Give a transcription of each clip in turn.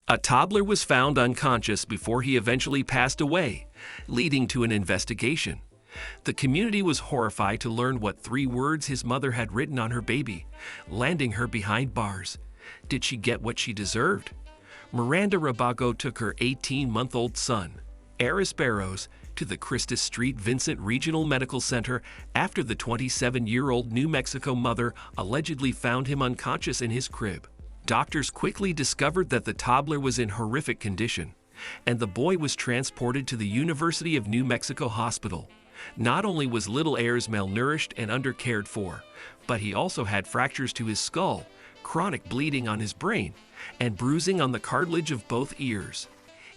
A toddler was found unconscious before he eventually passed away, leading to an investigation. The community was horrified to learn what 3 words his mother had written on her baby, landing her behind bars. Did she get what she deserved? Miranda Rabago took her 18-month-old son, Aris Barrows, to the Christus Street Vincent Regional Medical Center after the 27-year-old New Mexico mother allegedly found him unconscious in his crib. Doctors quickly discovered that the toddler was in horrific condition, and the boy was transported to the University of New Mexico Hospital. Not only was little Aris malnourished and undercared for, but he also had fractures to his skull, chronic bleeding on his brain, and bruising on the cartilage of both ears.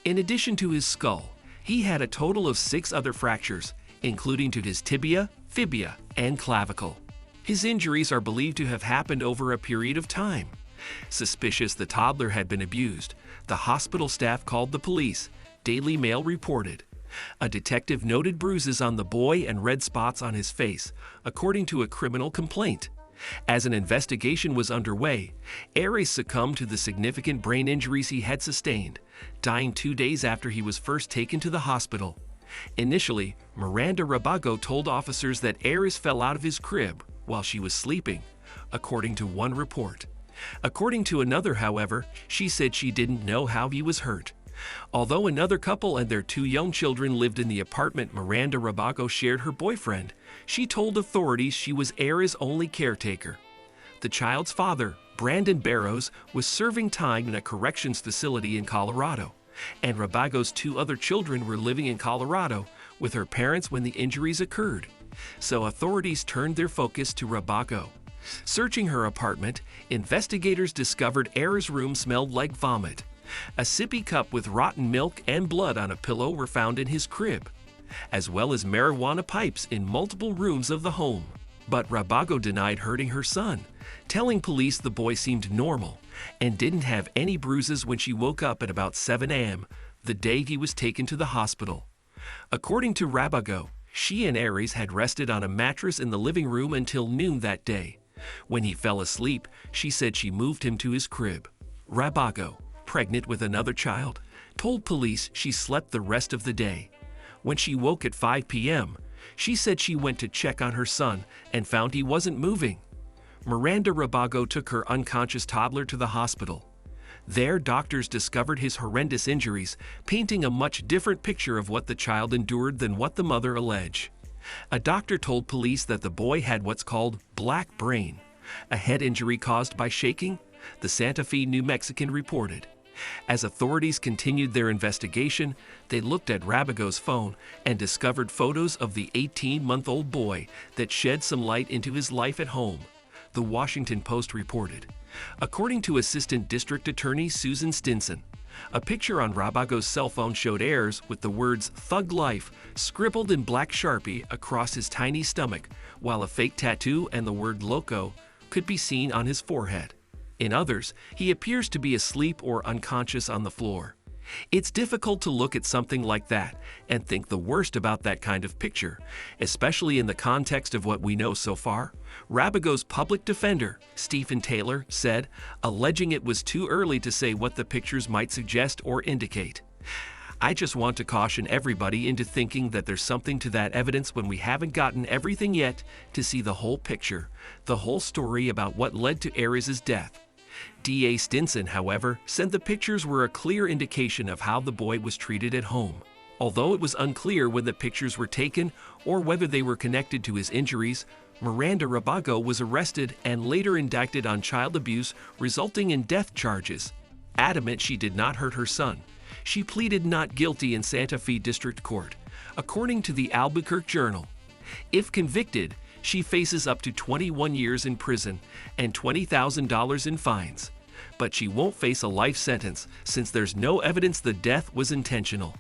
In addition to his skull, he had a total of 6 other fractures, including to his tibia, fibula, and clavicle. His injuries are believed to have happened over a period of time. Suspicious the toddler had been abused, the hospital staff called the police, Daily Mail reported. A detective noted bruises on the boy and red spots on his face, according to a criminal complaint. As an investigation was underway, Aris succumbed to the significant brain injuries he had sustained, dying 2 days after he was first taken to the hospital. Initially, Miranda Rabago told officers that Aris fell out of his crib while she was sleeping, according to one report. According to another, however, she said she didn't know how he was hurt. Although another couple and their 2 young children lived in the apartment Miranda Rabago shared her boyfriend, she told authorities she was Aris' only caretaker. The child's father, Brandon Barrows, was serving time in a corrections facility in Colorado, and Rabago's 2 other children were living in Colorado with her parents when the injuries occurred. So authorities turned their focus to Rabago. Searching her apartment, investigators discovered Aris' room smelled like vomit. A sippy cup with rotten milk and blood on a pillow were found in his crib, as well as marijuana pipes in multiple rooms of the home. But Rabago denied hurting her son, telling police the boy seemed normal and didn't have any bruises when she woke up at about 7 a.m. the day he was taken to the hospital. According to Rabago, she and Aris had rested on a mattress in the living room until noon that day. When he fell asleep, she said she moved him to his crib. Rabago, pregnant with another child, told police she slept the rest of the day. When she woke at 5 p.m., she said she went to check on her son and found he wasn't moving. Miranda Rabago took her unconscious toddler to the hospital. There, doctors discovered his horrendous injuries, painting a much different picture of what the child endured than what the mother alleged. A doctor told police that the boy had what's called black brain, a head injury caused by shaking, the Santa Fe New Mexican reported. As authorities continued their investigation, they looked at Rabago's phone and discovered photos of the 18-month-old boy that shed some light into his life at home, the Washington Post reported. According to Assistant District Attorney Susan Stinson, a picture on Rabago's cell phone showed Aris with the words "Thug Life" scribbled in black Sharpie across his tiny stomach, while a fake tattoo and the word "Loco" could be seen on his forehead. In others, he appears to be asleep or unconscious on the floor. It's difficult to look at something like that and think the worst about that kind of picture, especially in the context of what we know so far. Rabago's public defender, Stephen Taylor, said, alleging it was too early to say what the pictures might suggest or indicate. I just want to caution everybody into thinking that there's something to that evidence when we haven't gotten everything yet to see the whole picture, the whole story about what led to Aris' death. D.A. Stinson, however, said the pictures were a clear indication of how the boy was treated at home. Although it was unclear when the pictures were taken or whether they were connected to his injuries, Miranda Rabago was arrested and later indicted on child abuse resulting in death charges. Adamant she did not hurt her son, she pleaded not guilty in Santa Fe District Court, according to the Albuquerque Journal. If convicted, she faces up to 21 years in prison and $20,000 in fines. But she won't face a life sentence since there's no evidence the death was intentional.